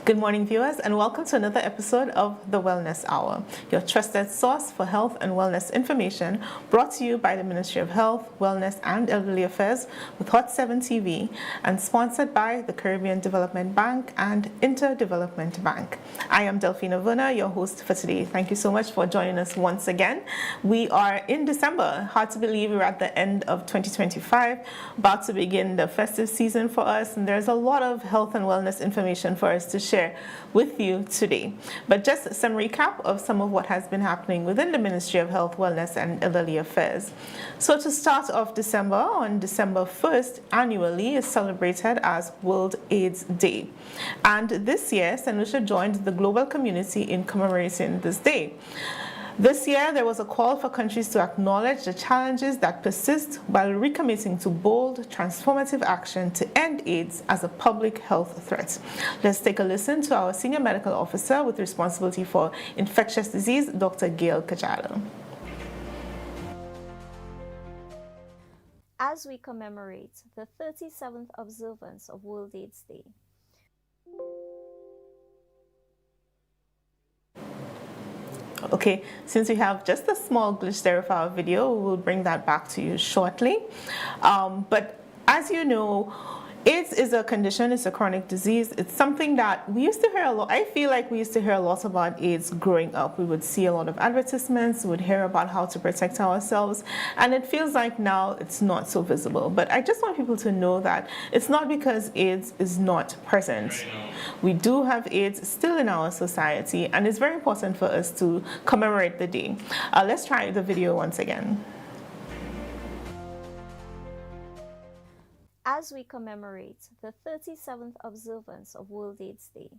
Good morning, viewers, and welcome to another episode of The Wellness Hour, your trusted source for health and wellness information, brought to you by the Ministry of Health, Wellness and Elderly Affairs with Hot 7 TV, and sponsored by the Caribbean Development Bank and Interdevelopment Bank. I am Delphina Verna, your host for today. Thank you so much for joining us once again. We are in December. Hard to believe we're at the end of 2025, about to begin the festive season for us, and there's a lot of health and wellness information for us to share with you today. But just some recap of some of what has been happening within the Ministry of Health, Wellness and Elderly Affairs. So to start off December, on December 1st, annually is celebrated as World AIDS Day. And this year, St. Lucia joined the global community in commemorating this day. This year, there was a call for countries to acknowledge the challenges that persist while recommitting to bold, transformative action to end AIDS as a public health threat. Let's take a listen to our Senior Medical Officer with responsibility for infectious disease, Dr. Gail Kajada. As we commemorate the 37th observance of World AIDS Day, Okay, since we have just a small glitch there of our video, we'll bring that back to you shortly. But as you know, AIDS is a condition, it's a chronic disease. It's something that we used to hear a lot. I feel like we used to hear a lot about AIDS growing up. We would see a lot of advertisements, we would hear about how to protect ourselves, and it feels like now it's not so visible. But I just want people to know that it's not because AIDS is not present. We do have AIDS still in our society, and it's very important for us to commemorate the day. Let's try the video once again. as we commemorate the 37th observance of World AIDS Day,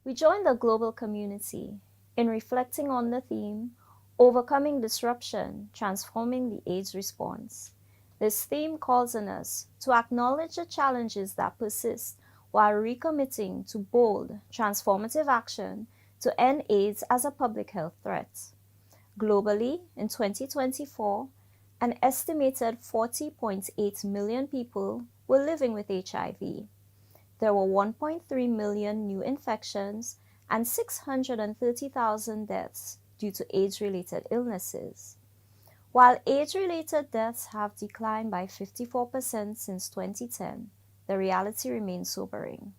we join the global community in reflecting on the theme, Overcoming Disruption, Transforming the AIDS Response. This theme calls on us to acknowledge the challenges that persist while recommitting to bold, transformative action to end AIDS as a public health threat. Globally, in 2024, an estimated 40.8 million people were living with HIV. There were 1.3 million new infections and 630,000 deaths due to AIDS-related illnesses. While AIDS-related deaths have declined by 54% since 2010, the reality remains sobering.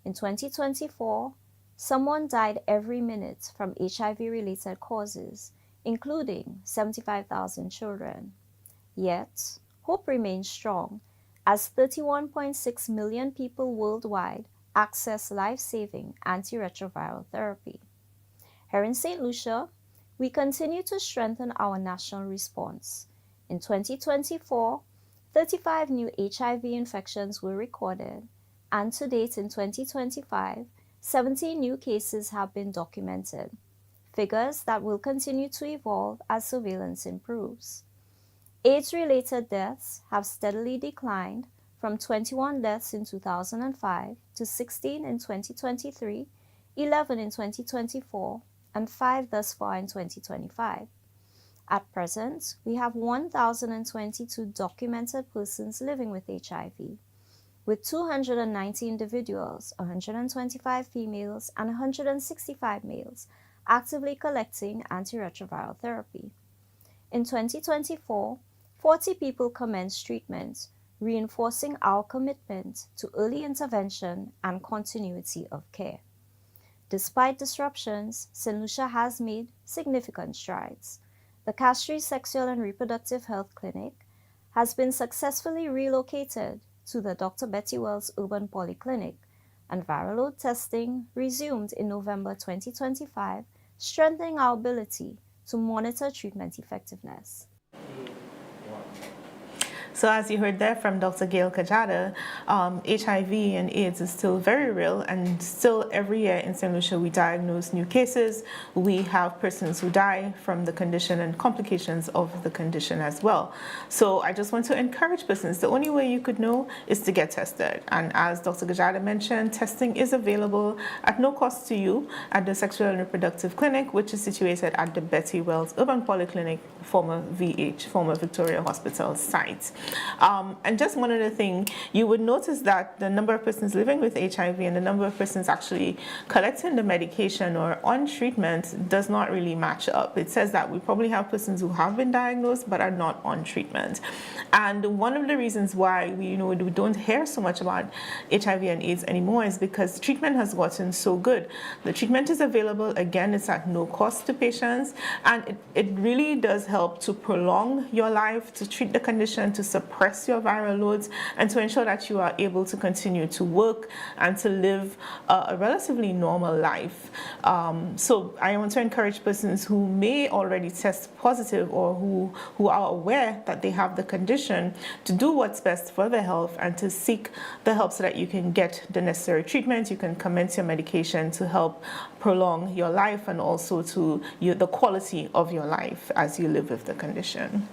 In 2024, someone died every minute from HIV-related causes, including 75,000 children. Yet, hope remains strong as 31.6 million people worldwide access life-saving antiretroviral therapy. Here in St. Lucia, we continue to strengthen our national response. In 2024, 35 new HIV infections were recorded, and to date in 2025, 17 new cases have been documented, figures that will continue to evolve as surveillance improves. AIDS-related deaths have steadily declined from 21 deaths in 2005 to 16 in 2023, 11 in 2024, and 5 thus far in 2025. At present, we have 1,022 documented persons living with HIV, with 290 individuals, 125 females, and 165 males actively collecting antiretroviral therapy. In 2024, 40 people commenced treatment, reinforcing our commitment to early intervention and continuity of care. Despite disruptions, St. Lucia has made significant strides. The Castries Sexual and Reproductive Health Clinic has been successfully relocated to the Dr. Betty Wells Urban Polyclinic, and viral load testing resumed in November 2025, strengthening our ability to monitor treatment effectiveness. So as you heard there from Dr. Gail Kajada, HIV and AIDS is still very real, and still every year in St. Lucia we diagnose new cases. We have persons who die from the condition and complications of the condition as well. So I just want to encourage persons, the only way you could know is to get tested. And as Dr. Kajada mentioned, testing is available at no cost to you at the Sexual and Reproductive Clinic, which is situated at the Betty Wells Urban Polyclinic, former VH, former Victoria Hospital site. And just one other thing, you would notice that the number of persons living with HIV and the number of persons actually collecting the medication or on treatment does not really match up. It says that we probably have persons who have been diagnosed but are not on treatment. And one of the reasons why we don't hear so much about HIV and AIDS anymore is because treatment has gotten so good. The treatment is available, again, it's at no cost to patients, and it really does help to prolong your life, to treat the condition, to suppress your viral loads, and to ensure that you are able to continue to work and to live a relatively normal life. So I want to encourage persons who may already test positive or who are aware that they have the condition to do what's best for their health and to seek the help so that you can get the necessary treatment, you can commence your medication to help prolong your life and also to the quality of your life as you live with the condition.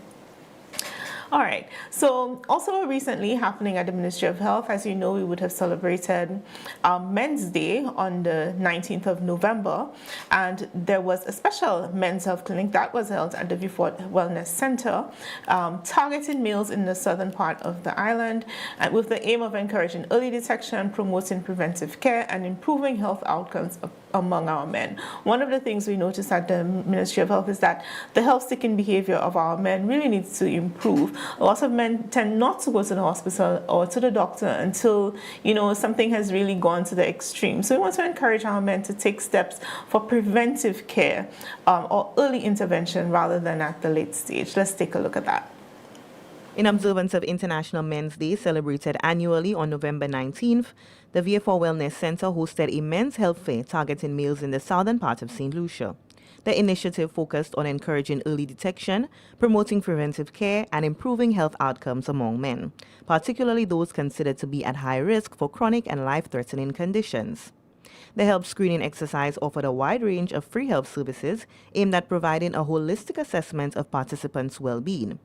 All right, so also recently happening at the Ministry of Health, as you know, we would have celebrated Men's Day on the 19th of November, and there was a special men's health clinic that was held at the Vieux Fort Wellness Center, targeting males in the southern part of the island, and with the aim of encouraging early detection, promoting preventive care, and improving health outcomes among our men. One of the things we noticed at the Ministry of Health is that the health-seeking behavior of our men really needs to improve. A lot of men tend not to go to the hospital or to the doctor until, something has really gone to the extreme. So we want to encourage our men to take steps for preventive care or early intervention rather than at the late stage. Let's take a look at that. In observance of International Men's Day, celebrated annually on November 19th, the Vieux Fort Wellness Center hosted a men's health fair targeting males in the southern part of St. Lucia. The initiative focused on encouraging early detection, promoting preventive care, and improving health outcomes among men, particularly those considered to be at high risk for chronic and life-threatening conditions. The health screening exercise offered a wide range of free health services aimed at providing a holistic assessment of participants' well-being.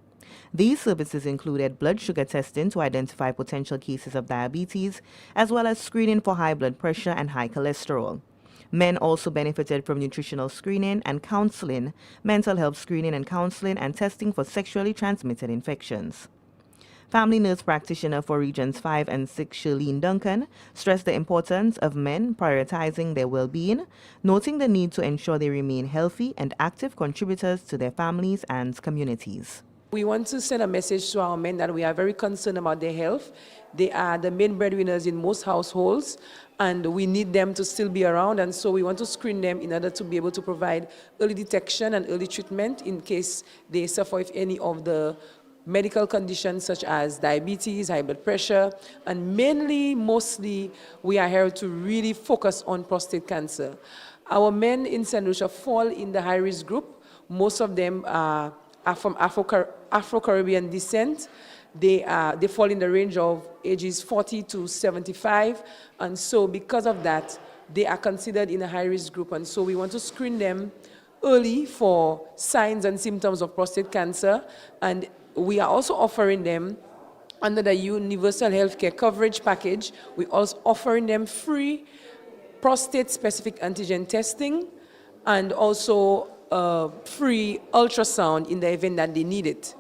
These services included blood sugar testing to identify potential cases of diabetes, as well as screening for high blood pressure and high cholesterol. Men also benefited from nutritional screening and counseling, mental health screening and counseling, and testing for sexually transmitted infections. Family nurse practitioner for Regions 5 and 6, Shirlene Duncan, stressed the importance of men prioritizing their well-being, noting the need to ensure they remain healthy and active contributors to their families and communities. We want to send a message to our men that we are very concerned about their health. They are the main breadwinners in most households, and we need them to still be around, and so we want to screen them in order to be able to provide early detection and early treatment in case they suffer with any of the medical conditions such as diabetes, high blood pressure, and mostly, we are here to really focus on prostate cancer. Our men in St. Lucia fall in the high-risk group. Most of them are from Afro-Caribbean descent. They fall in the range of ages 40 to 75, and so because of that, they are considered in a high-risk group, and so we want to screen them early for signs and symptoms of prostate cancer, and we are also offering them, under the Universal Healthcare Coverage Package, we're also offering them free prostate-specific antigen testing and also free ultrasound in the event that they need it.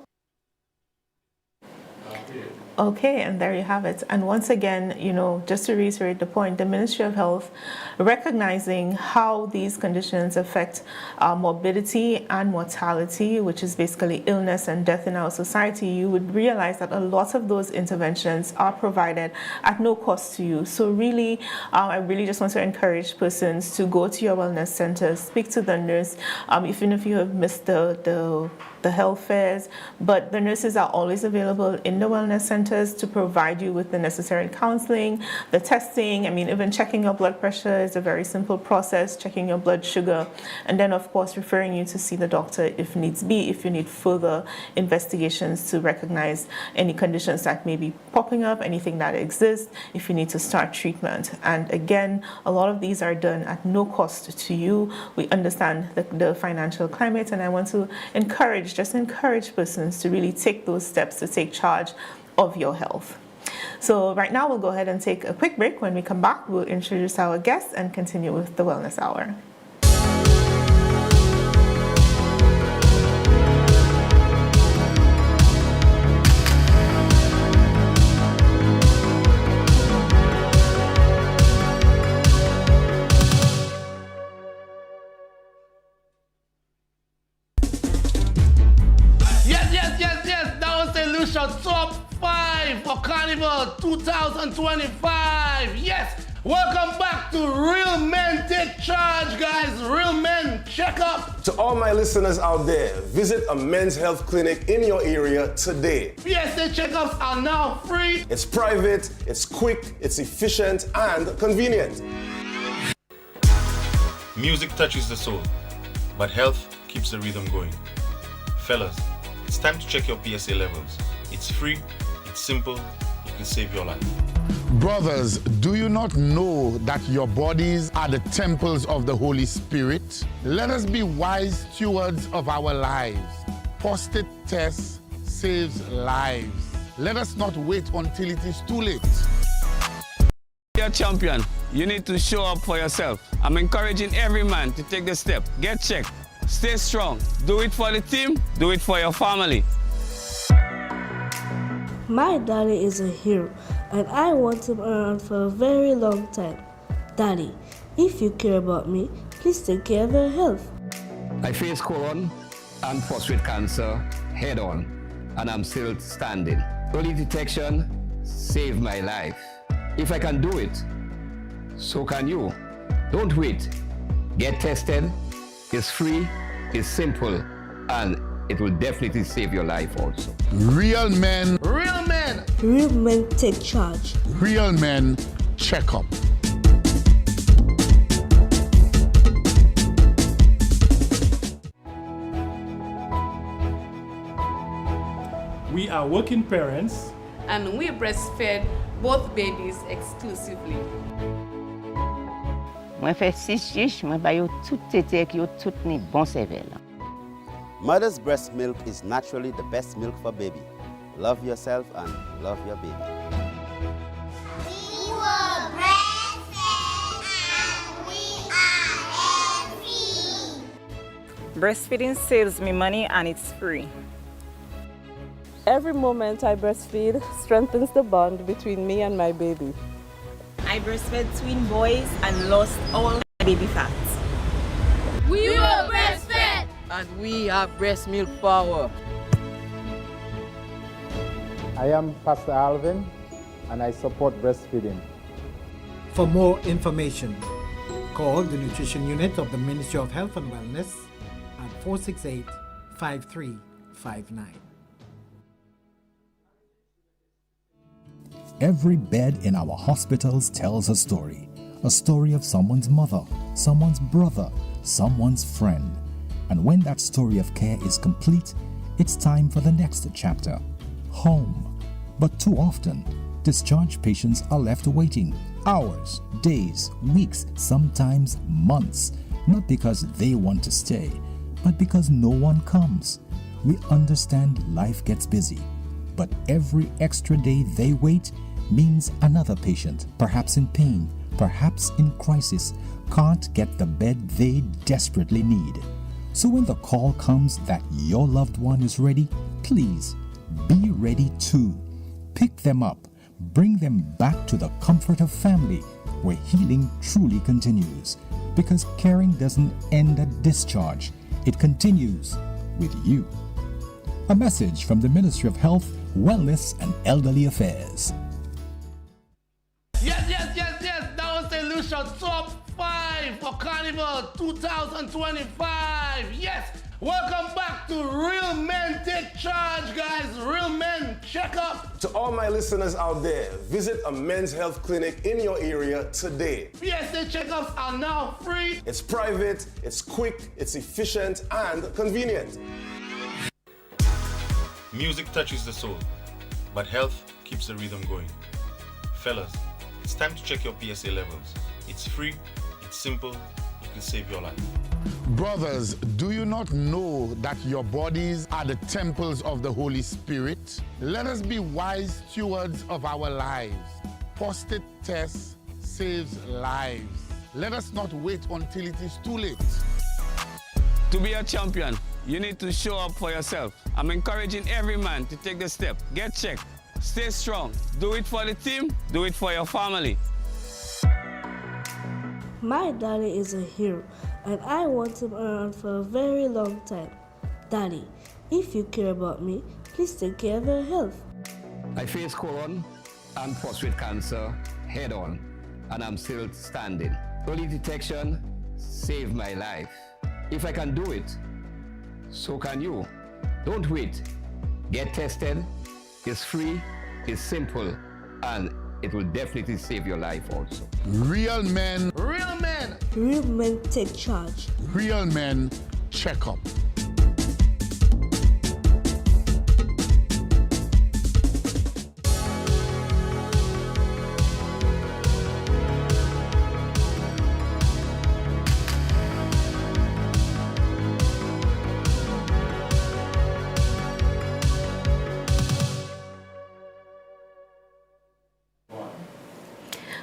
Okay, and there you have it. And once again, just to reiterate the point, the Ministry of Health, recognizing how these conditions affect morbidity and mortality, which is basically illness and death in our society, you would realize that a lot of those interventions are provided at no cost to you. So really, I really just want to encourage persons to go to your wellness centers, speak to the nurse, even if you have missed the health fairs, but the nurses are always available in the wellness centers to provide you with the necessary counseling, the testing. I mean, even checking your blood pressure is a very simple process, checking your blood sugar, and then of course referring you to see the doctor if needs be, if you need further investigations to recognize any conditions that may be popping up, anything that exists, if you need to start treatment. And again, a lot of these are done at no cost to you. We understand the financial climate, and I want to encourage persons to really take those steps to take charge of your health. So right now we'll go ahead and take a quick break. When we come back, we'll introduce our guests and continue with the Wellness Hour. 2025. Yes, welcome back to Real Men Take Charge, guys. Real Men Check Up. To all my listeners out there, visit a men's health clinic in your area today. PSA checkups are now free. It's private, it's quick, it's efficient, and convenient. Music touches the soul, but health keeps the rhythm going. Fellas, it's time to check your PSA levels. It's free, it's simple, it can save your life. Brothers, do you not know that your bodies are the temples of the Holy Spirit? Let us be wise stewards of our lives. Prostate test saves lives. Let us not wait until it is too late. You're a champion. You need to show up for yourself. I'm encouraging every man to take the step. Get checked. Stay strong. Do it for the team. Do it for your family. My daddy is a hero, and I want him around for a very long time. Daddy, if you care about me, please take care of your health. I faced colon and prostate cancer head on, and I'm still standing. Early detection saved my life. If I can do it, so can you. Don't wait. Get tested. It's free, it's simple, and it will definitely save your life also. Real men. Real Men. Real men take charge. Real men check up. We are working parents, and we breastfed both babies exclusively. Moi fais 6 chiches, moi ba yo tout tete ki yo tout ni bon cervelle. Mother's breast milk is naturally the best milk for baby. Love yourself and love your baby. We were breastfed and we are healthy. Breastfeeding saves me money and it's free. Every moment I breastfeed strengthens the bond between me and my baby. I breastfed twin boys and lost all my baby fat. We were breastfed and we have breast milk power. I am Pastor Alvin and I support breastfeeding. For more information, call the Nutrition Unit of the Ministry of Health and Wellness at 468-5359. Every bed in our hospitals tells a story of someone's mother, someone's brother, someone's friend. And when that story of care is complete, it's time for the next chapter, home. But too often, discharged patients are left waiting hours, days, weeks, sometimes months, not because they want to stay, but because no one comes. We understand life gets busy, but every extra day they wait means another patient, perhaps in pain, perhaps in crisis, can't get the bed they desperately need. So when the call comes that your loved one is ready, please be ready too. Pick them up, bring them back to the comfort of family, where healing truly continues. Because caring doesn't end at discharge, it continues with you. A message from the Ministry of Health, Wellness and Elderly Affairs. Yes. That was the Lucia Top 5 for Carnival 2025. Yes. Welcome back to Real Men Take Charge, guys. Real Men Check Up. To all my listeners out there, visit a men's health clinic in your area today. PSA checkups are now free. It's private, it's quick, it's efficient, and convenient. Music touches the soul, but health keeps the rhythm going. Fellas, it's time to check your PSA levels. It's free, it's simple, it can save your life. Brothers, do you not know that your bodies are the temples of the Holy Spirit? Let us be wise stewards of our lives. Prostate test saves lives. Let us not wait until it is too late. To be a champion, you need to show up for yourself. I'm encouraging every man to take the step. Get checked. Stay strong. Do it for the team. Do it for your family. My daddy is a hero, and I want him around for a very long time. Daddy, if you care about me, please take care of your health. I faced colon and prostate cancer head on, and I'm still standing. Early detection saved my life. If I can do it, so can you. Don't wait. Get tested. It's free, it's simple, and it will definitely save your life also. Real men. Real men. Real men take charge. Real men check up.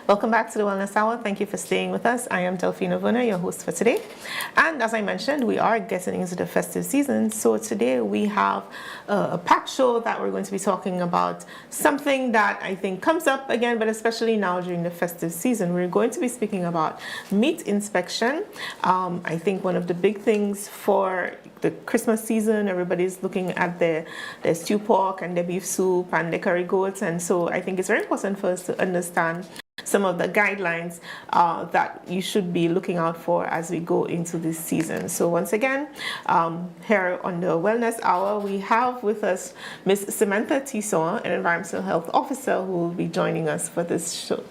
Welcome back to the Wellness Hour. Thank you for staying with us. I am Delphina Vuna, your host for today. And as I mentioned, we are getting into the festive season. So today we have a packed show that we're going to be talking about something that I think comes up again, but especially now during the festive season. We're going to be speaking about meat inspection. I think one of the big things for the Christmas season, everybody's looking at their stew pork and their beef soup and their curry goats. And so I think it's very important for us to understand some of the guidelines that you should be looking out for as we go into this season. So once again, here on the Wellness Hour, we have with us Ms. Samantha Tisson, an environmental health officer, who will be joining us for this show.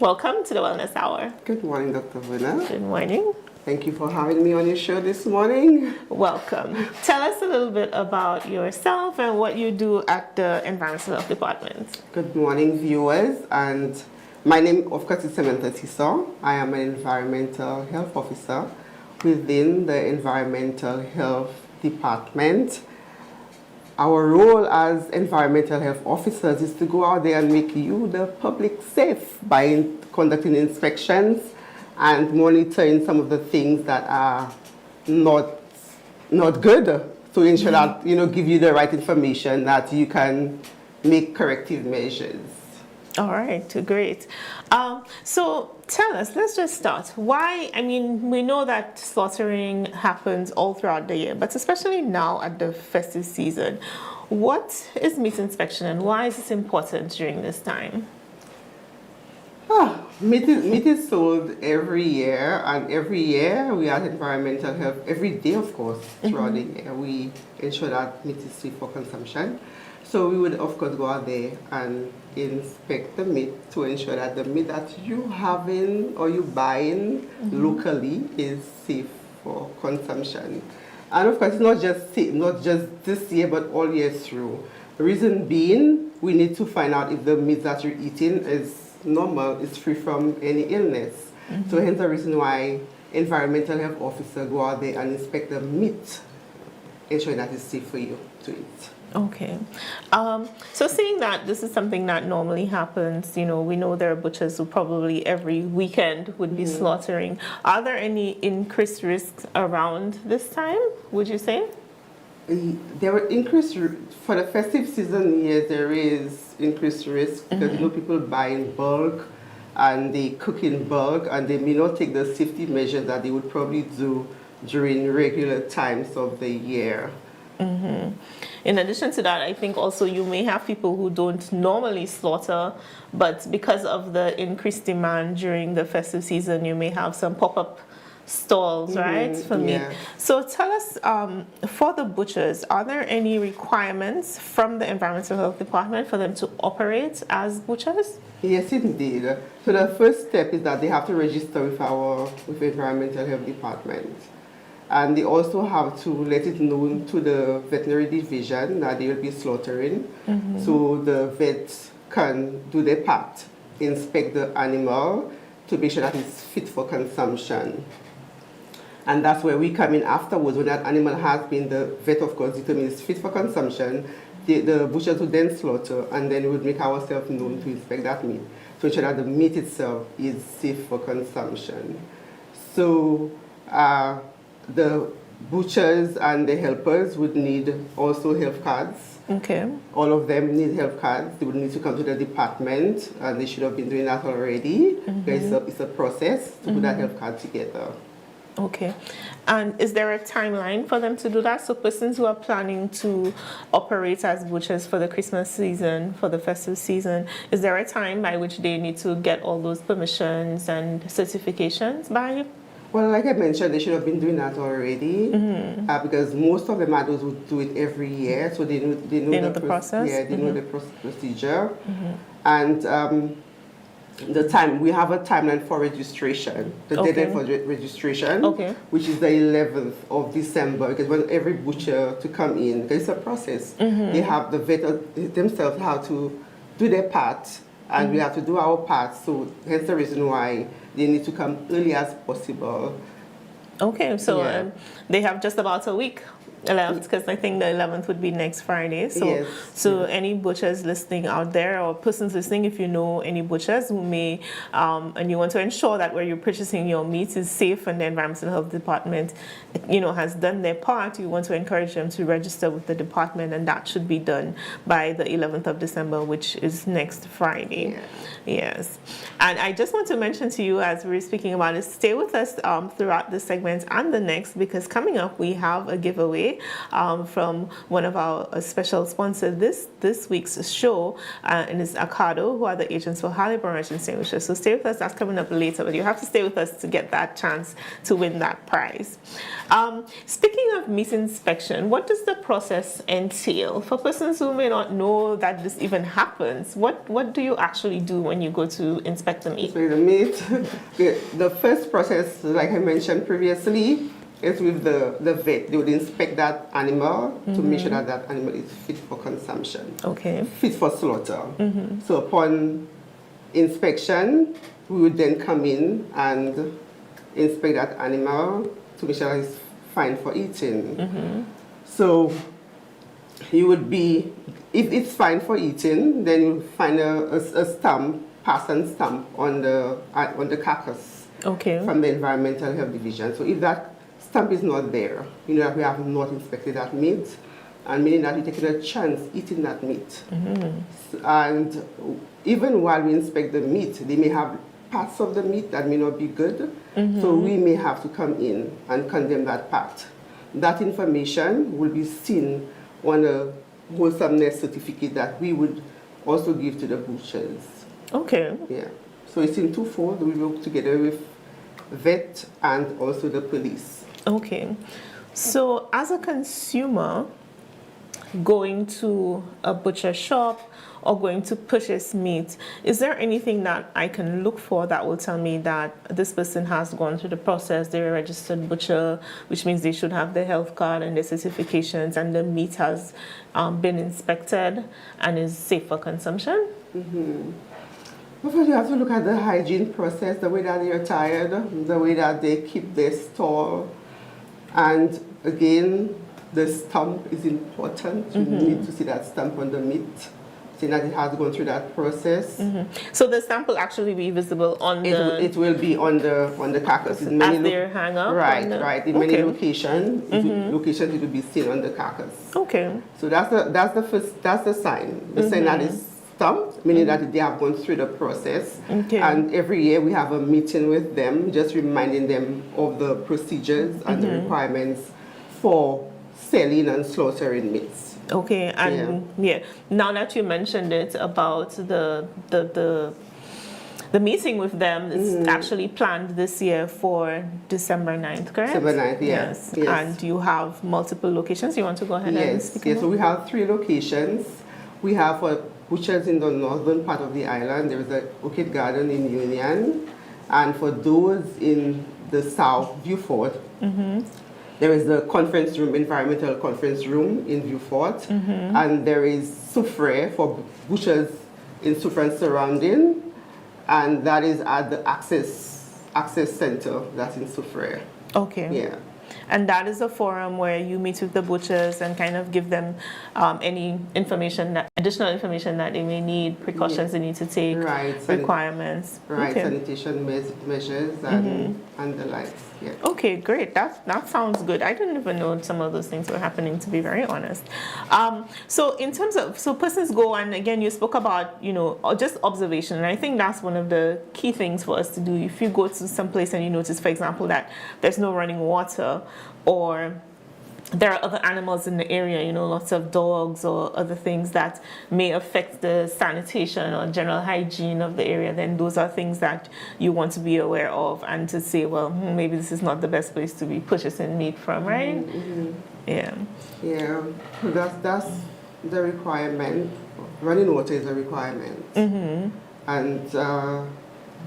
Welcome to the Wellness Hour. Good morning, Dr. Vuna. Good morning. Thank you for having me on your show this morning. Welcome. Tell us a little bit about yourself and what you do at the Environmental Health Department. Good morning, viewers. And my name, of course, is Samantha Tisson. I am an environmental health officer within the Environmental Health Department. Our role as environmental health officers is to go out there and make you, the public, safe by conducting inspections and monitoring some of the things that are not good, to ensure that, give you the right information that you can make corrective measures. All right, great. So tell us, let's just start. Why, we know that slaughtering happens all throughout the year, but especially now at the festive season. What is meat inspection and why is it important during this time? Meat is sold every year, and every year we at Environmental Health, every day of course, throughout the year, we ensure that meat is safe for consumption. So we would of course go out there and inspect the meat to ensure that the meat that you having or you buying locally is safe for consumption. And of course, not just this year, but all year through. The reason being, we need to find out if the meat that you're eating is normal, is free from any illness. So hence the reason why environmental health officers go out there and inspect the meat, ensuring that it's safe for you to eat. Okay. So seeing that this is something that normally happens, we know there are butchers who probably every weekend would be slaughtering. Are there any increased risks around this time, would you say? There were increased, for the festive season, yes, there is increased risk because people buy in bulk and they cook in bulk and they may not take the safety measures that they would probably do during regular times of the year. In addition to that, I think also you may have people who don't normally slaughter, but because of the increased demand during the festive season, you may have some pop-up stalls, right, for meat. So tell us, for the butchers, are there any requirements from the Environmental Health Department for them to operate as butchers? Yes, indeed. So the first step is that they have to register with the Environmental Health Department. And they also have to let it known to the veterinary division that they will be slaughtering. So the vets can do their part, inspect the animal to make sure that it's fit for consumption. And that's where we come in afterwards. When that animal has been, the vet of course determines it's fit for consumption, the butchers would then slaughter, and then we would make ourselves known to inspect that meat to ensure that the meat itself is safe for consumption. So the butchers and the helpers would need also health cards. Okay. All of them need health cards. They would need to come to the department, and they should have been doing that already. It's a process to put that health card together. Okay. And is there a timeline for them to do that? So persons who are planning to operate as butchers for the Christmas season, for the festive season, is there a time by which they need to get all those permissions and certifications by? Well, like I mentioned, they should have been doing that already, because most of the models would do it every year, so they know the process. Yeah, they know the procedure, and the time we have a timeline for registration. The deadline for registration, which is the 11th of December, because when every butcher to come in, there's a process. They have the vet themselves have to do their part, and we have to do our part. So hence the reason why they need to come early as possible. Okay, so they have just about a week left, because I think the 11th would be next Friday. So, any butchers listening out there, or persons listening, if you know any butchers who may, and you want to ensure that where you're purchasing your meat is safe and the Environmental Health Department, has done their part, you want to encourage them to register with the department, and that should be done by the 11th of December, which is next Friday. Yes. And I just want to mention to you, as we were speaking about it, stay with us throughout this segment and the next, because coming up we have a giveaway from one of our special sponsors this week's show, and it's Ocado, who are the agents for Harley Barrage and St. Lucia. So stay with us. That's coming up later, but you have to stay with us to get that chance to win that prize. Speaking of meat inspection, what does the process entail? For persons who may not know that this even happens, what do you actually do when you go to inspect the meat? The meat, the first process, like I mentioned previously, is with the vet. They would inspect that animal to make sure that that animal is fit for consumption. Okay. Fit for slaughter. So upon inspection, we would then come in and inspect that animal to make sure that it's fine for eating. So you would be, if it's fine for eating, then you find a stamp, pass and stamp on the carcass from the Environmental Health Division. So if that stamp is not there, you know that we have not inspected that meat, and meaning that we're taking a chance eating that meat. And even while we inspect the meat, they may have parts of the meat that may not be good, so we may have to come in and condemn that part. That information will be seen on a wholesomeness certificate that we would also give to the butchers. Okay. Yeah. So it's in twofold. We work together with vet and also the police. Okay. So as a consumer going to a butcher shop or going to purchase meat, is there anything that I can look for that will tell me that this person has gone through the process, they're a registered butcher, which means they should have their health card and their certifications, and the meat has been inspected and is safe for consumption? But first you have to look at the hygiene process, the way that they are attired, the way that they keep their store. And again, the stamp is important. You need to see that stamp on the meat, saying that it has gone through that process. So the stamp will actually be visible on the... It will be on the carcass. In many as they're hang up? Right. In many locations, it will be seen on the carcass. Okay. So that's the sign. The sign that is stamped, meaning that they have gone through the process. And every year we have a meeting with them, just reminding them of the procedures and the requirements for selling and slaughtering meats. Okay, and now that you mentioned it about the meeting with them, it's actually planned this year for December 9th, correct? December 9th, yes. And you have multiple locations. You want to go ahead and speak about? So we have 3 locations. We have butchers in the northern part of the island. There is a Orchid Garden in Union. And for those in the south, Vieux-Fort, there is the conference room, environmental conference room in Vieux-Fort. And there is Soufrière for butchers in Soufrière and surrounding. And that is at the Access Center that's in Soufrière. Okay. Yeah. And that is a forum where you meet with the butchers and kind of give them any information, additional information that they may need, precautions they need to take, requirements. Right, sanitation measures and the likes. Yeah. Okay, great. That sounds good. I didn't even know some of those things were happening, to be very honest. So in terms of, so persons go, and again, you spoke about, just observation. And I think that's one of the key things for us to do. If you go to some place and you notice, for example, that there's no running water, or there are other animals in the area, lots of dogs or other things that may affect the sanitation or general hygiene of the area, then those are things that you want to be aware of and to say, well, maybe this is not the best place to be purchasing meat from, right? Yeah. Yeah, that's the requirement. Running water is a requirement. And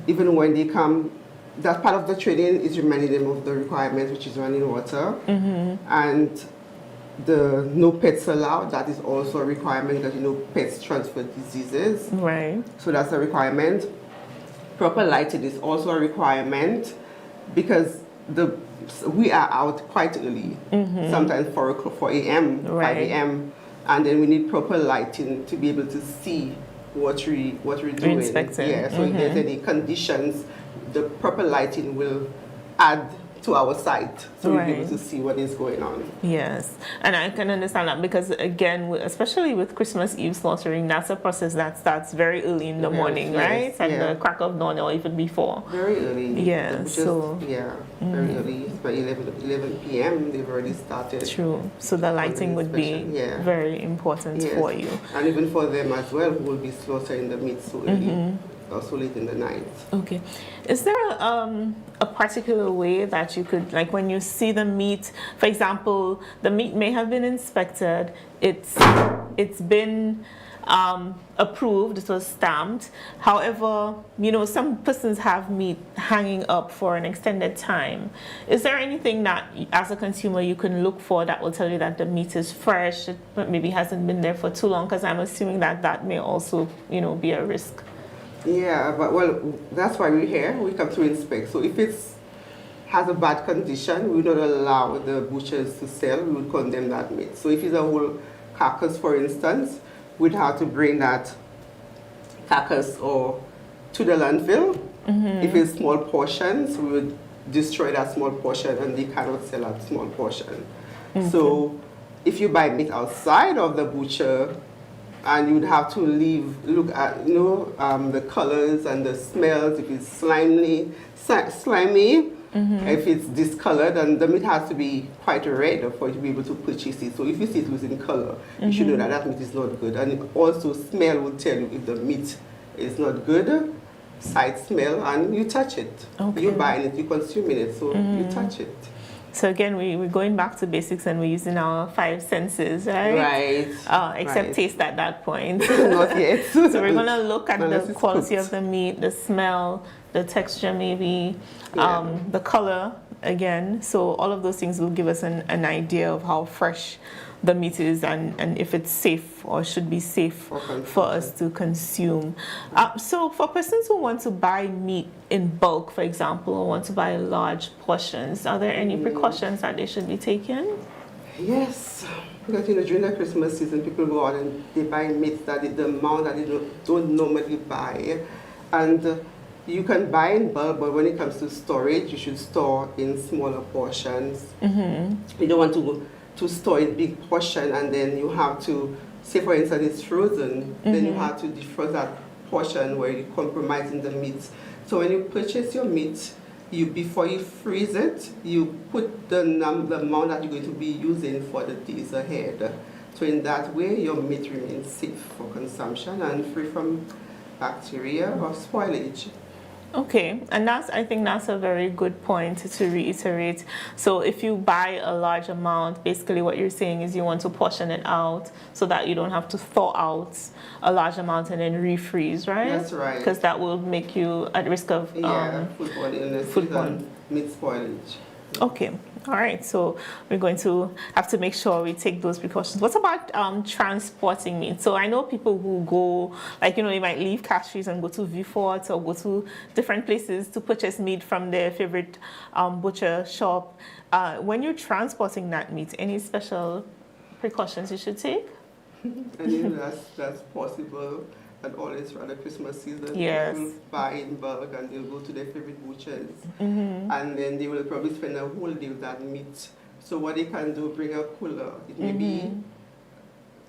even when they come, that part of the training is reminding them of the requirements, which is running water. And the no pets allowed, that is also a requirement, that pets transfer diseases. Right. So that's a requirement. Proper lighting is also a requirement, because we are out quite early, sometimes 4 a.m., 5 a.m., and then we need proper lighting to be able to see what we're doing. Inspecting. Yeah, so if there's any conditions, the proper lighting will add to our sight, so we'll be able to see what is going on. Yes, and I can understand that, because again, especially with Christmas Eve slaughtering, that's a process that starts very early in the morning, right? And the crack of dawn, or even before. Very early. Yeah, so... Yeah, very early. By 11 p.m. they've already started. True. So the lighting would be very important for you. And even for them as well, who will be slaughtering the meat so early. Also late in the night. Okay. Is there a particular way that you could, like when you see the meat, for example, the meat may have been inspected, it's been approved, it was stamped. However, some persons have meat hanging up for an extended time. Is there anything that, as a consumer, you can look for that will tell you that the meat is fresh, it maybe hasn't been there for too long? Because I'm assuming that may also, be a risk. Yeah, but that's why we're here. We come to inspect. So if it has a bad condition, we would not allow the butchers to sell. We would condemn that meat. So if it's a whole carcass, for instance, we'd have to bring that carcass to the landfill. If it's small portions, we would destroy that small portion, and they cannot sell that small portion. So if you buy meat outside of the butcher, and you'd have to look at the colors and the smells. If it's slimy, if it's discolored, and the meat has to be quite red for you to be able to purchase it. So if you see it losing color, you should know that meat is not good. And also smell will tell you if the meat is not good. Sight, smell, and you touch it. You're buying it, you're consuming it, so you touch it. So again, we're going back to basics, and we're using our 5 senses, right? Except taste at that point. Not yet. So we're going to look at the quality of the meat, the smell, the texture maybe, the color again. So all of those things will give us an idea of how fresh the meat is, and if it's safe or should be safe for us to consume. So for persons who want to buy meat in bulk, for example, or want to buy large portions, are there any precautions that they should be taking? Yes, because during the Christmas season, people go out and they buy meat the amount that they don't normally buy. And you can buy in bulk, but when it comes to storage, you should store in smaller portions. You don't want to store in big portion, and then you have to, say for instance it's frozen, then you have to defrost that portion where you're compromising the meat. So when you purchase your meat, before you freeze it, you put the amount that you're going to be using for the days ahead. So in that way, your meat remains safe for consumption and free from bacteria or spoilage. Okay, and I think that's a very good point to reiterate. So if you buy a large amount, basically what you're saying is you want to portion it out so that you don't have to thaw out a large amount and then refreeze, right? That's right. Because that will make you at risk of foodborne illness and meat spoilage. Okay, All right, so we're going to have to make sure we take those precautions. What about transporting meat? So I know people who go, like, they might leave Castries and go to Vieux Fort or go to different places to purchase meat from their favorite butcher shop. When you're transporting that meat, any special precautions you should take? And that's possible. And always around the Christmas season, yes. People buy in bulk and they'll go to their favorite butchers. Mm-hmm. And then they will probably spend a whole day with that meat. So what they can do, bring a cooler. It may be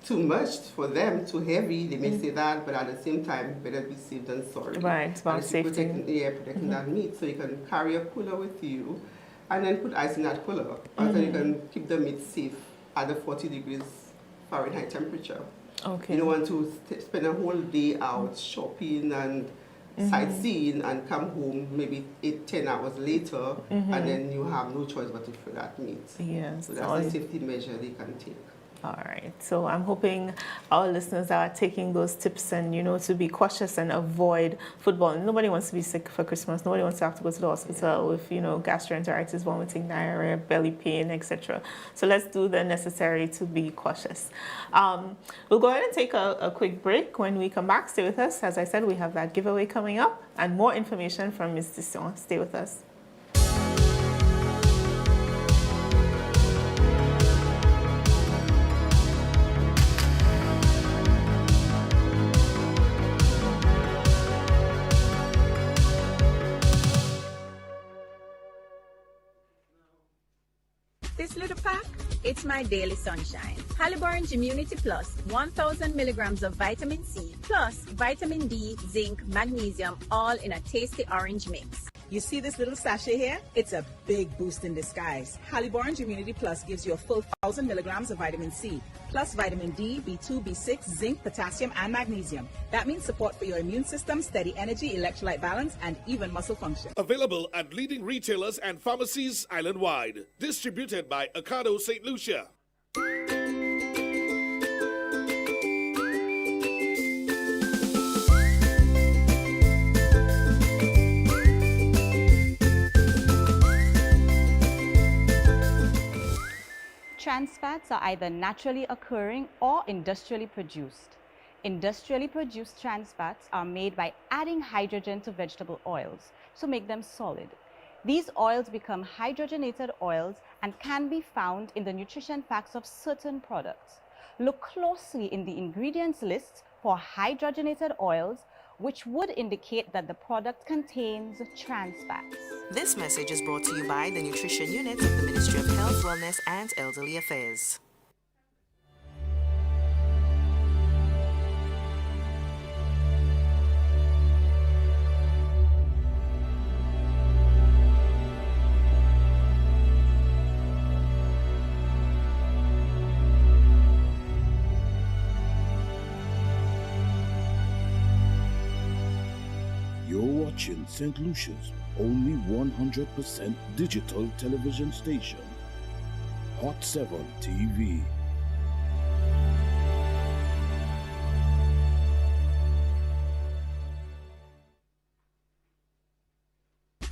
too much for them, too heavy, they may say that, but at the same time, better be safe than sorry. Right, it's about safety. Protecting that meat. So you can carry a cooler with you and then put ice in that cooler. So you can keep the meat safe at the 40 degrees Fahrenheit temperature. Okay. You don't want to spend a whole day out shopping and sightseeing and come home maybe 8-10 hours later and then you have no choice but to throw that meat. Yes. So that's a safety measure they can take. All right. So I'm hoping our listeners are taking those tips and, to be cautious and avoid football. Nobody wants to be sick for Christmas. Nobody wants to have to go to the hospital with, gastroenteritis, vomiting, diarrhea, belly pain, etc. So let's do the necessary to be cautious. We'll go ahead and take a quick break. When we come back, stay with us. As I said, we have that giveaway coming up and more information from Ms. Disson. Stay with us. This little pack, it's my daily sunshine. Haliburton Immunity Plus, 1,000 milligrams of vitamin C, plus vitamin D, zinc, magnesium, all in a tasty orange mix. You see this little sachet here? It's a big boost in disguise. Haliburton Immunity Plus gives you a full 1,000 milligrams of vitamin C, plus vitamin D, B2, B6, zinc, potassium, and magnesium. That means support for your immune system, steady energy, electrolyte balance, and even muscle function. Available at leading retailers and pharmacies island-wide. Distributed by Ocado St. Lucia. Trans fats are either naturally occurring or industrially produced. Industrially produced trans fats are made by adding hydrogen to vegetable oils to make them solid. These oils become hydrogenated oils and can be found in the nutrition facts of certain products. Look closely in the ingredients list for hydrogenated oils, which would indicate that the product contains trans fats. This message is brought to you by the Nutrition Unit of the Ministry of Health, Wellness and Elderly Affairs. You're watching St. Lucia's only 100% digital television station, Hot 7 TV.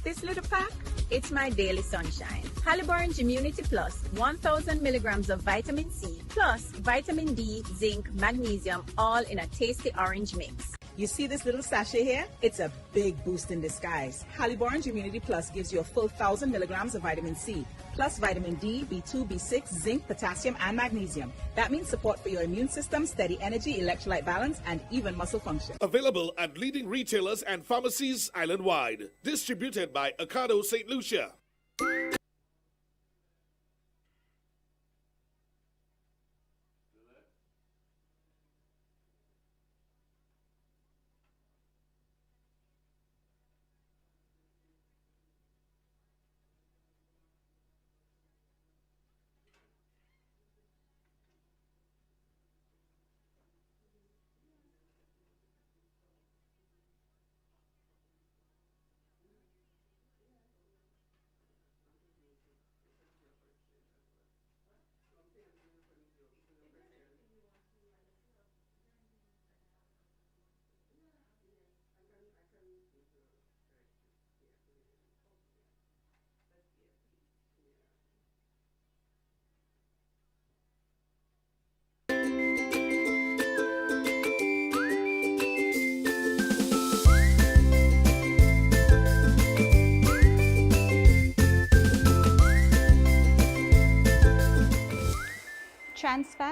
This little pack, it's my daily sunshine. Haliburton Immunity Plus, 1,000 milligrams of vitamin C, plus vitamin D, zinc, magnesium, all in a tasty orange mix. You see this little sachet here? It's a big boost in disguise. Haliburton Immunity Plus gives you a full 1,000 milligrams of vitamin C, plus vitamin D, B2, B6, zinc, potassium, and magnesium. That means support for your immune system, steady energy, electrolyte balance, and even muscle function. Available at leading retailers and pharmacies island-wide. Distributed by Ocado St. Lucia.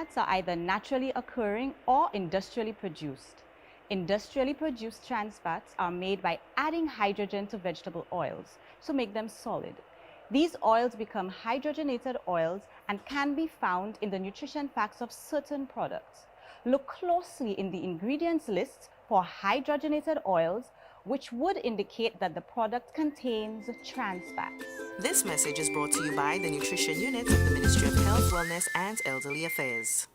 fats are either naturally occurring or industrially produced. Industrially produced trans fats are made by adding hydrogen to vegetable oils, so make them solid. These oils become hydrogenated oils and can be found in the nutrition facts of certain products. Look closely in the ingredients list for hydrogenated oils, which would indicate that the product contains trans fats. This message is brought to you by the Nutrition Unit of the Ministry of Health, Wellness and Elderly Affairs.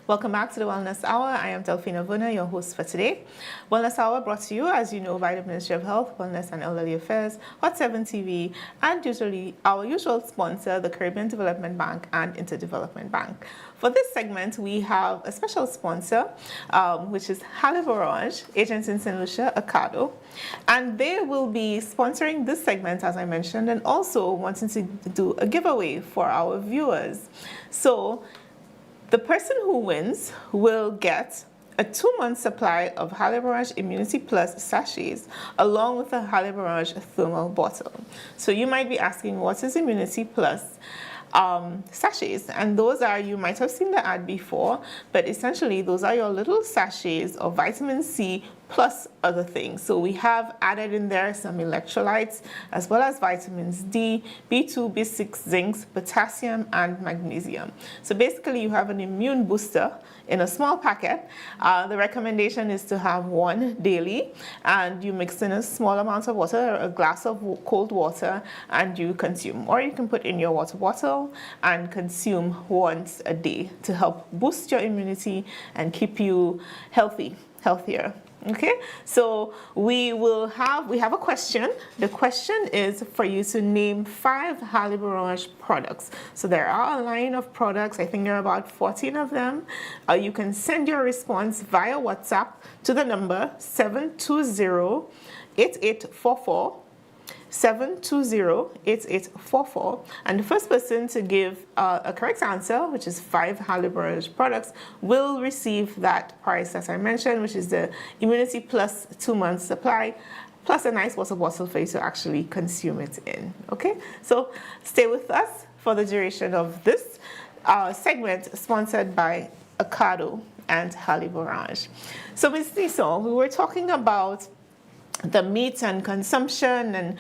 Welcome back to the Wellness Hour. I am Delphina Vuna, your host for today. Wellness Hour brought to you, as you know, by the Ministry of Health, Wellness and Elderly Affairs, Hot 7 TV, and usually our usual sponsor, the Caribbean Development Bank and Interdevelopment Bank. For this segment, we have a special sponsor, which is Halle Barrage, agents in St. Lucia, Ocado. And they will be sponsoring this segment, as I mentioned, and also wanting to do a giveaway for our viewers. So the person who wins will get a 2-month supply of Halle Barrage Immunity Plus sachets along with a Halle Barrage thermal bottle. So you might be asking, what is Immunity Plus sachets? And those are, you might have seen the ad before, but essentially those are your little sachets of vitamin C plus other things. So we have added in there some electrolytes as well as vitamins D, B2, B6, zinc, potassium, and magnesium. So basically you have an immune booster in a small packet. The recommendation is to have one daily, and you mix in a small amount of water, a glass of cold water, and you consume. Or you can put in your water bottle and consume once a day to help boost your immunity and keep you healthier. Okay, so we have a question. The question is for you to name 5 Halle Barrage products. So there are a line of products. I think there are about 14 of them. You can send your response via WhatsApp to the number 720-8844. 720-8844, and the first person to give a correct answer, which is 5 Halle Barrage products, will receive that prize as I mentioned, which is the Immunity Plus 2-month supply, plus a nice water bottle for you to actually consume it in. Okay, so stay with us for the duration of this segment, sponsored by Ocado and Halle Barrage. So Ms. Nisson, we were talking about the meat and consumption and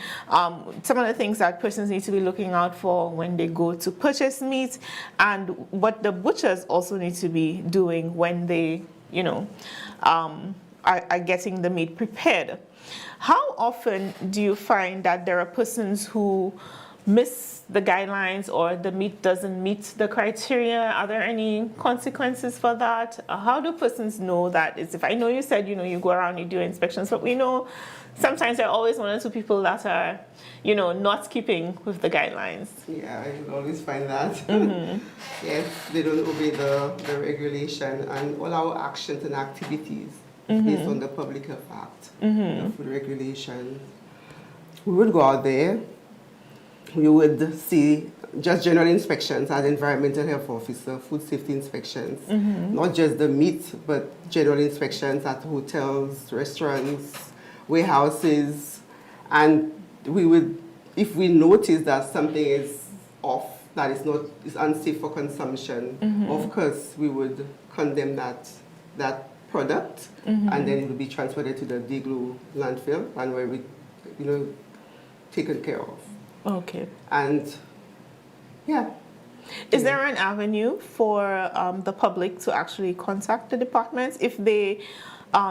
some of the things that persons need to be looking out for when they go to purchase meat, and what the butchers also need to be doing when they, are getting the meat prepared. How often do you find that there are persons who miss the guidelines or the meat doesn't meet the criteria? Are there any consequences for that? How do persons know that? If I know you said, you go around, you do inspections, but we know sometimes there are always 1 or 2 people that are, not keeping with the guidelines. Yeah, you always find that. Mm-hmm. Yes, they don't obey the regulation, and all our actions and activities is based on the Public Health Act, the food regulation. We would go out there. You would see just general inspections as environmental health officer, food safety inspections, not just the meat, but general inspections at hotels, restaurants, warehouses, and we would, if we notice that something is off, that is unsafe for consumption, of course we would condemn that product, and then it would be transferred to the Deglo landfill, and where we, taken care of. Okay. And yeah. Is there an avenue for the public to actually contact the departments if they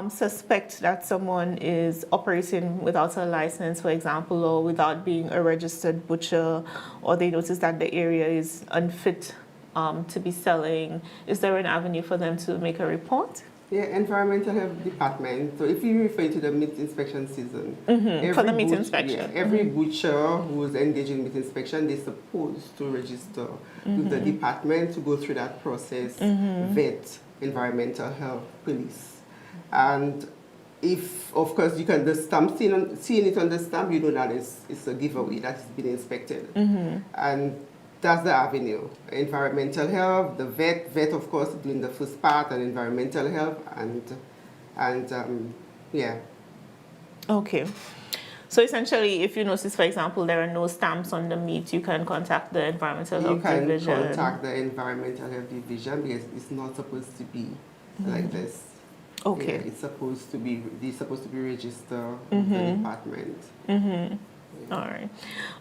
suspect that someone is operating without a license, for example, or without being a registered butcher, or they notice that the area is unfit to be selling? Is there an avenue for them to make a report? Yeah, Environmental Health Department. So if you refer to the meat inspection season, for the meat inspection, every butcher who is engaged in meat inspection, they're supposed to register with the department to go through that process, vet, environmental health, police. And if, of course, you can, the stamp, seeing it on the stamp, you know that it's a giveaway, that it's been inspected. And that's the avenue. Environmental health, the vet of course doing the first part, and environmental health, and yeah. Okay. So essentially, if you notice, for example, there are no stamps on the meat, you can contact the environmental health division. You can contact the environmental health division, because it's not supposed to be like this. Okay. Yeah, it's supposed to be registered with the department. All right.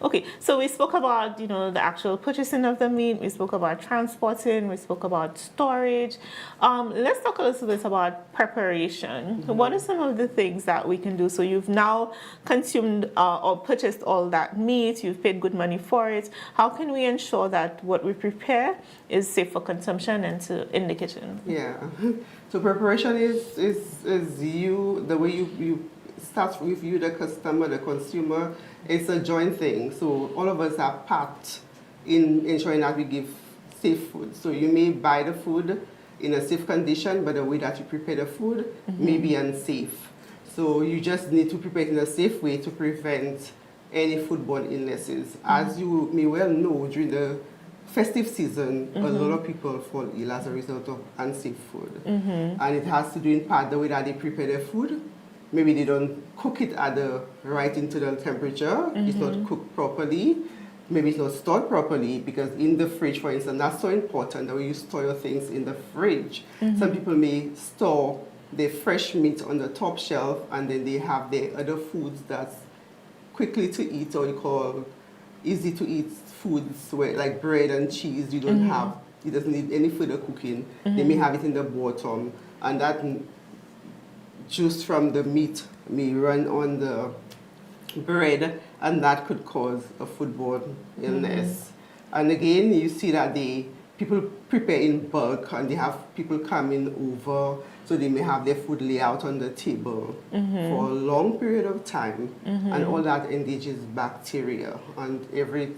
Okay, so we spoke about, the actual purchasing of the meat. We spoke about transporting. We spoke about storage. Let's talk a little bit about preparation. What are some of the things that we can do? So you've now consumed or purchased all that meat. You've paid good money for it. How can we ensure that what we prepare is safe for consumption and in the kitchen? Yeah. So preparation is the way you start with you, the customer, the consumer. It's a joint thing. So all of us are part in ensuring that we give safe food. So you may buy the food in a safe condition, but the way that you prepare the food may be unsafe. So you just need to prepare it in a safe way to prevent any foodborne illnesses. As you may well know, during the festive season, a lot of people fall ill as a result of unsafe food. And it has to do in part the way that they prepare their food. Maybe they don't cook it at the right internal temperature. It's not cooked properly. Maybe it's not stored properly, because in the fridge, for instance, that's so important, the way you store your things in the fridge. Some people may store their fresh meat on the top shelf, and then they have their other foods that's quickly to eat, or you call easy to eat foods, where, like bread and cheese, you don't have, it doesn't need any further cooking. They may have it in the bottom, and that juice from the meat may run on the bread, and that could cause a foodborne illness. And again, you see that people prepare in bulk, and they have people coming over, so they may have their food lay out on the table for a long period of time, and all that engages bacteria, and every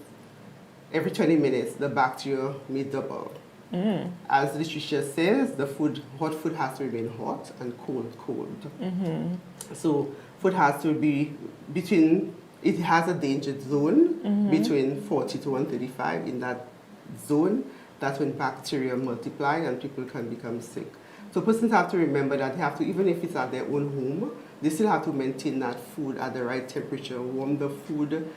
20 minutes the bacteria may double. As literature says, the hot food has to remain hot and cold. So food has to be it has a danger zone between 40 to 135. In that zone, that's when bacteria multiply and people can become sick. So persons have to remember that they have to, even if it's at their own home, they still have to maintain that food at the right temperature, warm the food,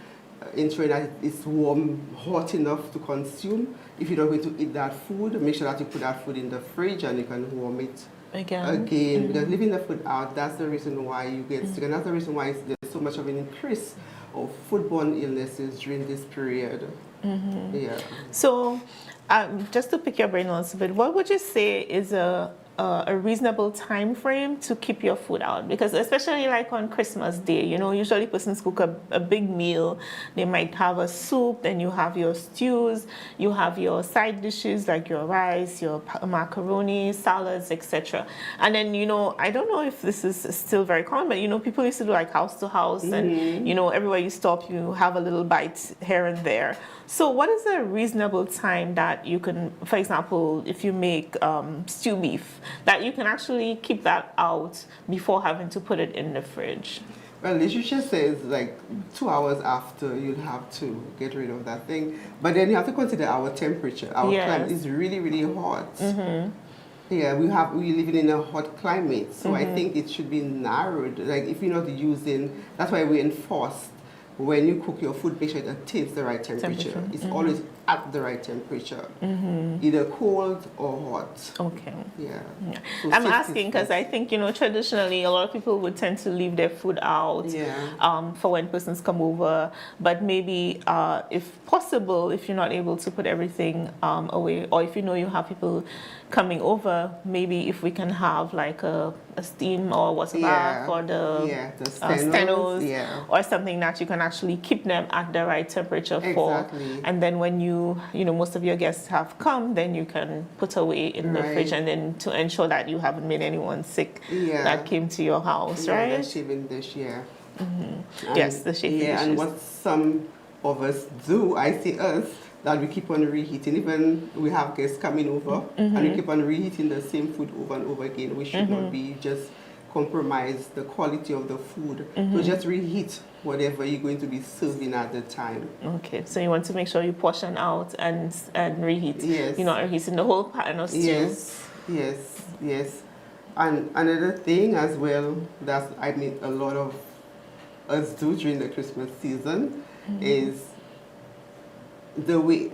ensure that it's warm, hot enough to consume. If you're not going to eat that food, make sure that you put that food in the fridge and you can warm it again. Because leaving the food out, that's the reason why you get sick, and that's the reason why there's so much of an increase of foodborne illnesses during this period. Yeah. So just to pick your brain a little bit, what would you say is a reasonable time frame to keep your food out? Because especially like on Christmas Day, usually persons cook a big meal. They might have a soup, then you have your stews, you have your side dishes like your rice, your macaroni, salads, etc. And then, I don't know if this is still very common, but people used to do like house to house, and everywhere you stop, you have a little bite here and there. So what is a reasonable time that you can, for example, if you make stew beef, that you can actually keep that out before having to put it in the fridge? Well, literature says like 2 hours after you'll have to get rid of that thing. But then you have to consider our temperature. Our climate is really, really hot. Yeah, we live in a hot climate, so I think it should be narrowed. Like if you're not using, that's why we enforce when you cook your food, make sure it attains the right temperature. It's always at the right temperature, either cold or hot. Okay. Yeah. So I'm asking because I think, traditionally a lot of people would tend to leave their food out for when persons come over. But maybe if possible, if you're not able to put everything away, or if you have people coming over, maybe if we can have like a steam or whatever for the stenos, or something that you can actually keep them at the right temperature for. And then when most of your guests have come, then you can put away in the fridge, and then to ensure that you haven't made anyone sick that came to your house, right? The shaving dish, yes, the shaving dish. And what some of us do, I say us, that we keep on reheating. Even we have guests coming over, and we keep on reheating the same food over and over again. We should not be just compromise the quality of the food. Mhm. So just reheat whatever you're going to be serving at the time. Okay, so you want to make sure you portion out and reheat. Yes. You're not reheating the whole pan of stew. Yes. And another thing as well that I mean a lot of us do during the Christmas season is the way,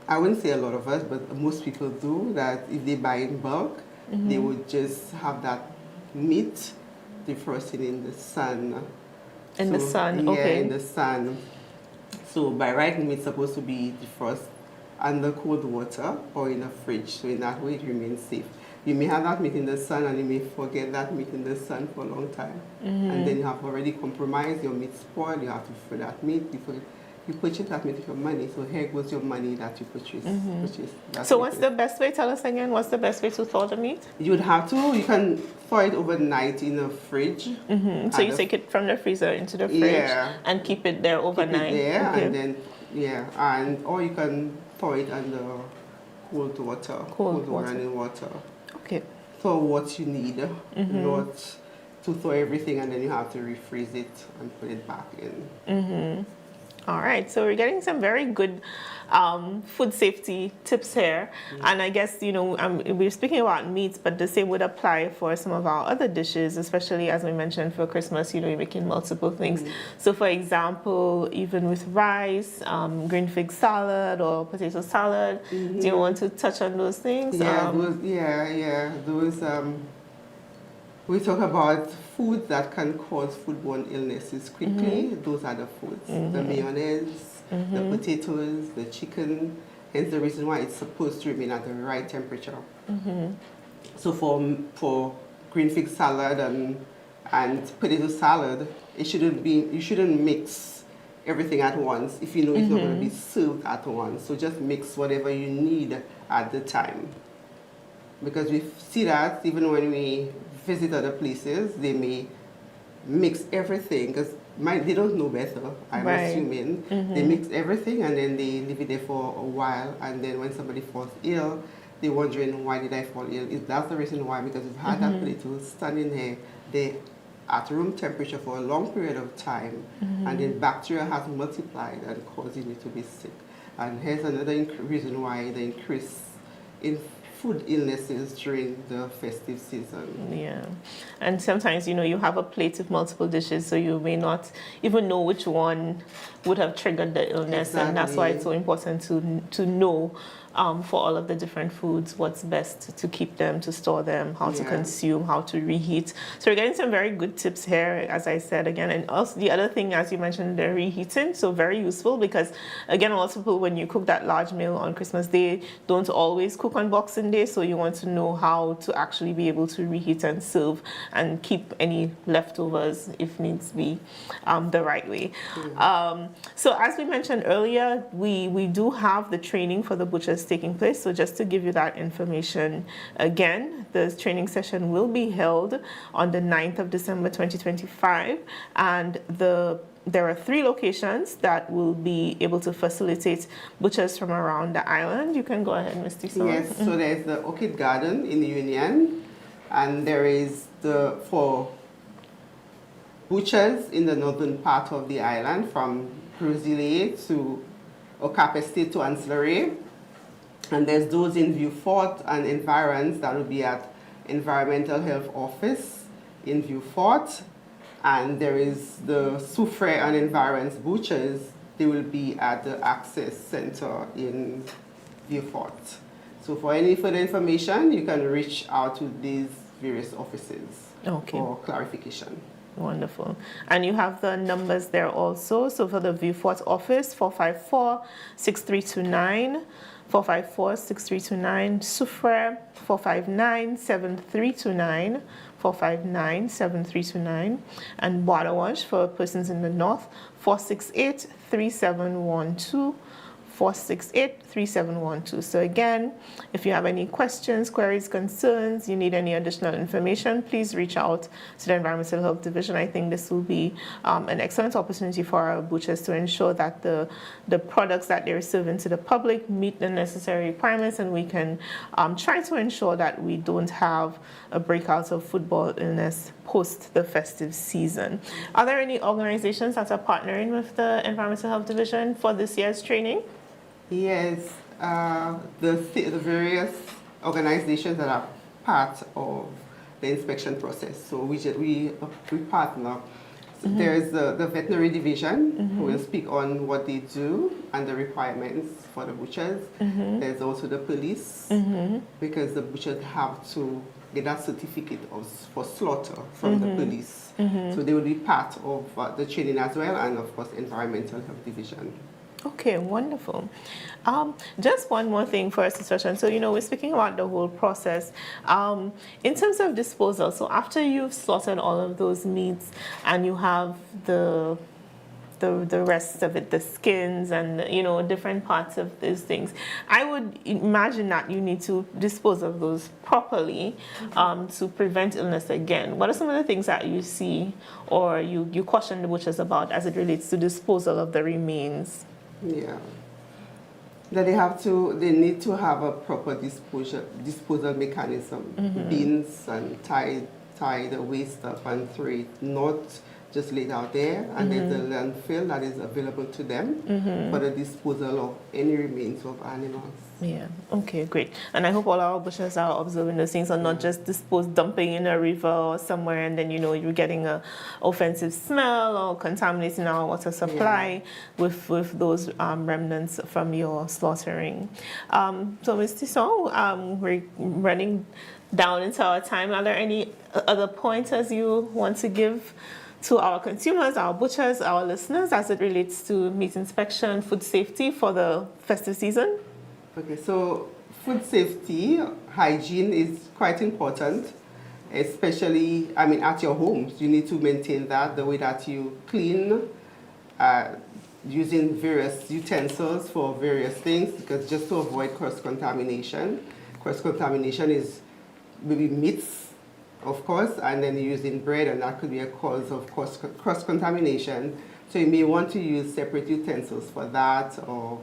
I wouldn't say a lot of us, but most people do, that if they buy in bulk, they would just have that meat defrosted in the sun. In the sun, yeah, okay. in the sun. So by right, meat's supposed to be defrosted under cold water or in a fridge, so in that way it remains safe. You may have that meat in the sun and you may forget that meat in the sun for a long time. And then you have already compromised, your meat spoiled, you have to throw that meat before you purchase that meat with your money. So here goes your money that you purchase. So what's the best way, tell us again, what's the best way to thaw the meat? You would have to, you can thaw it overnight in a fridge. So you take it from the freezer into the fridge and keep it there overnight. Keep it there Okay. and then, or you can thaw it under cold water, cold running water. Okay. For what you need, not to thaw everything and then you have to refreeze it and put it back in. All right, so we're getting some very good food safety tips here. And I guess, you know, we're speaking about meats, but the same would apply for some of our other dishes, especially as we mentioned for Christmas, you know, you're making multiple things. So for example, even with rice, green fig salad or potato salad, do you want to touch on those things? Those, we talk about foods that can cause foodborne illnesses quickly. Those are the foods. The mayonnaise, the potatoes, the chicken. Hence the reason why it's supposed to remain at the right temperature. So for green fig salad and potato salad, you shouldn't mix everything at once if you know it's not going to be served at once. So just mix whatever you need at the time. Because we see that even when we visit other places, they may mix everything because they don't know better, I'm assuming. They mix everything and then they leave it there for a while, and then when somebody falls ill, they're wondering, why did I fall ill? That's the reason why, because we've had that potato standing there at room temperature for a long period of time, and then bacteria has multiplied and causing you to be sick. And here's another reason why the increase in food illnesses during the festive season. Yeah, and sometimes, you know, you have a plate with multiple dishes, so you may not even know which one would have triggered the illness, and that's why it's so important to know for all of the different foods what's best to keep them, to store them, how to consume, how to reheat. So we're getting some very good tips here, as I said again. And also the other thing, as you mentioned, the reheating, so very useful because again, also people, when you cook that large meal on Christmas Day, don't always cook on Boxing Day, so you want to know how to actually be able to reheat and serve and keep any leftovers, if needs be, the right way. So as we mentioned earlier, we do have the training for the butchers taking place. So just to give you that information again, the training session will be held on the 9th of December 2025, and there are 3 locations that will be able to facilitate butchers from around the island. You can go ahead, Ms. Tison. Yes, so there's the Orchid Garden in the Union, and there is for butchers in the northern part of the island, from Cruzile to Okape State to Ancillary. And there's those in Vieux Fort and environs that will be at Environmental Health Office in Vieux Fort. And there is the Soufre and Environs butchers. They will be at the Access Center in Vieux Fort. So for any further information, you can reach out to these various offices for clarification. Wonderful. And you have the numbers there also. So for the Vieux Fort office, 454-6329. 454-6329, Soufre 459-7329, 459-7329, and Bois d'Orange for persons in the north, 468-3712, 468-3712. So again, if you have any questions, queries, concerns, you need any additional information, please reach out to the Environmental Health Division. I think this will be an excellent opportunity for our butchers to ensure that the products that they're serving to the public meet the necessary requirements, and we can try to ensure that we don't have a breakout of foodborne illness post the festive season. Are there any organizations that are partnering with the Environmental Health Division for this year's training? Yes, the various organizations that are part of the inspection process. So we partner. So there's the veterinary division who will speak on what they do and the requirements for the butchers. There's also the police because the butchers have to get that certificate for slaughter from the police. So they will be part of the training as well, and of course Environmental Health Division. Okay, wonderful. Just one more thing for us to touch on. So, we're speaking about the whole process. In terms of disposal, so after you've slaughtered all of those meats and you have the rest of it, the skins and, different parts of these things, I would imagine that you need to dispose of those properly to prevent illness again. What are some of the things that you see or you caution the butchers about as it relates to disposal of the remains? Yeah, that they need to have a proper disposal mechanism. Bins and tie the waste up and throw it, not just laid out there, and there's a landfill that is available to them for the disposal of any remains of animals. Yeah, okay, great. And I hope all our butchers are observing those things and not just dumping in a river or somewhere and then, you're getting a offensive smell or contaminating our water supply with those remnants from your slaughtering. So, Ms. Tisson, we're running down into our time. Are there any other pointers you want to give to our consumers, our butchers, our listeners as it relates to meat inspection, food safety for the festive season? Okay, so food safety, hygiene is quite important, especially, at your homes. You need to maintain that, the way that you clean, using various utensils for various things, because just to avoid cross-contamination. Cross-contamination is maybe meats, of course, and then using bread, and that could be a cause of cross-contamination. So you may want to use separate utensils for that, or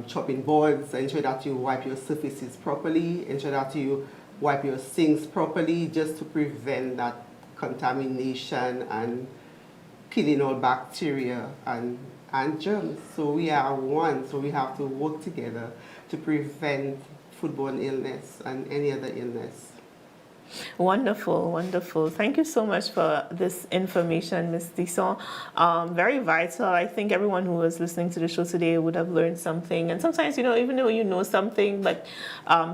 chopping boards. Ensure that you wipe your surfaces properly, ensure that you wipe your sinks properly, just to prevent that contamination and killing all bacteria and germs. So we are one, so we have to work together to prevent foodborne illness and any other illness. Wonderful, wonderful. Thank you so much for this information, Ms. Tisson. Very vital. I think everyone who was listening to the show today would have learned something. And sometimes, even though you know something, but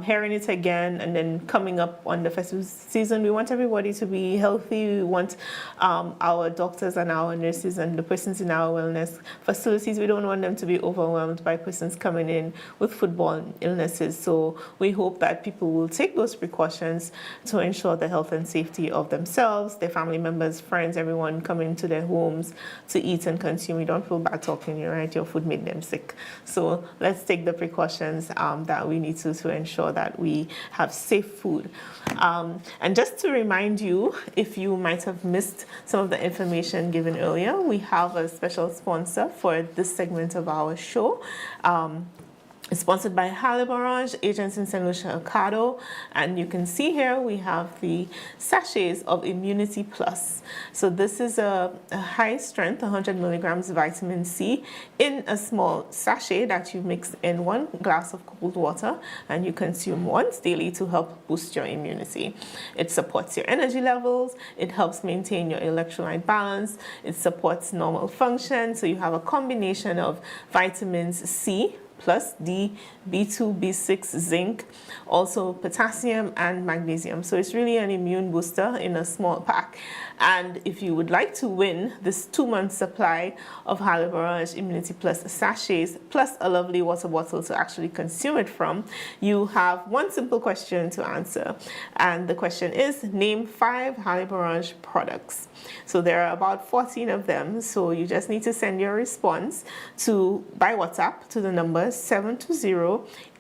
hearing it again and then coming up on the festive season, we want everybody to be healthy. We want our doctors and our nurses and the persons in our wellness facilities, we don't want them to be overwhelmed by persons coming in with foodborne illnesses. So we hope that people will take those precautions to ensure the health and safety of themselves, their family members, friends, everyone coming to their homes to eat and consume. You don't feel bad talking, right? Your food made them sick. So let's take the precautions that we need to ensure that we have safe food. And just to remind you, if you might have missed some of the information given earlier, we have a special sponsor for this segment of our show. It's sponsored by Haliborange, agents in St. Lucia, Ocado, and you can see here we have the sachets of Immunity Plus. So this is a high strength, 100 milligrams vitamin C in a small sachet that you mix in 1 glass of cold water and you consume once daily to help boost your immunity. It supports your energy levels, it helps maintain your electrolyte balance, it supports normal function, so you have a combination of vitamins C, plus D, B2, B6, zinc, also potassium and magnesium. So it's really an immune booster in a small pack. And if you would like to win this 2-month supply of Haliborange Immunity Plus sachets, plus a lovely water bottle to actually consume it from, you have one simple question to answer. And the question is, name 5 Haliborange products. So there are about 14 of them. So you just need to send your response by WhatsApp to the number number is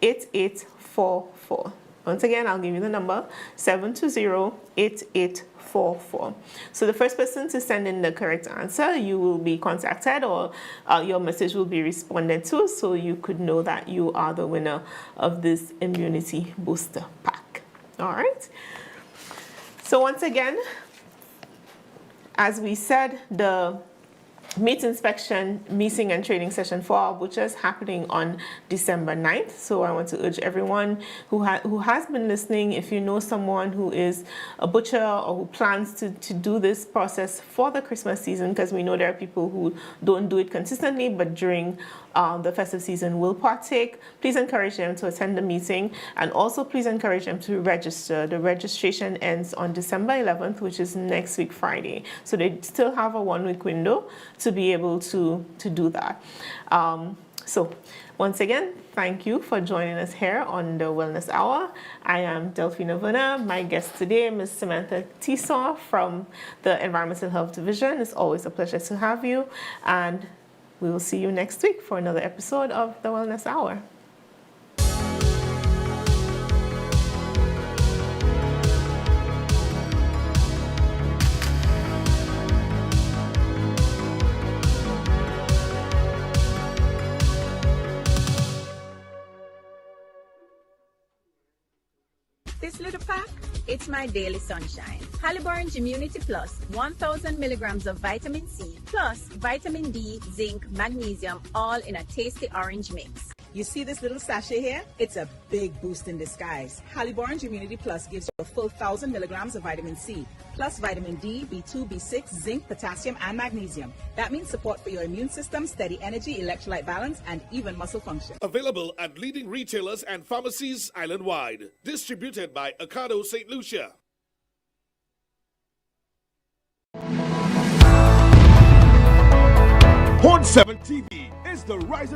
720-8844. Once again, I'll give you the number, 720-8844. So the first person to send in the correct answer, you will be contacted, or your message will be responded to, so you could know that you are the winner of this immunity booster pack. All right. So once again, as we said, the meat inspection meeting and training session for our butchers happening on December 9th. So I want to urge everyone who has been listening, if you know someone who is a butcher or who plans to do this process for the Christmas season, because we know there are people who don't do it consistently, but during the festive season will partake, please encourage them to attend the meeting, and also please encourage them to register. The registration ends on December 11th, which is next week Friday. So they still have a 1-week window to be able to do that. So once again, thank you for joining us here on the Wellness Hour. I am Delphina Werner. My guest today, Ms. Samantha Tisaw from the Environmental Health Division. It's always a pleasure to have you, and we will see you next week for another episode of the Wellness Hour. This little pack, it's my daily sunshine. Halliburton's Immunity Plus, 1,000 milligrams of vitamin C, plus vitamin D, zinc, magnesium, all in a tasty orange mix. You see this little sachet here? It's a big boost in disguise. Halliburton's Immunity Plus gives you a full 1,000 milligrams of vitamin C, plus vitamin D, B2, B6, zinc, potassium, and magnesium. That means support for your immune system, steady energy, electrolyte balance, and even muscle function. Available at leading retailers and pharmacies island-wide. Distributed by Ocado St. Lucia. Hot 7 TV is the rising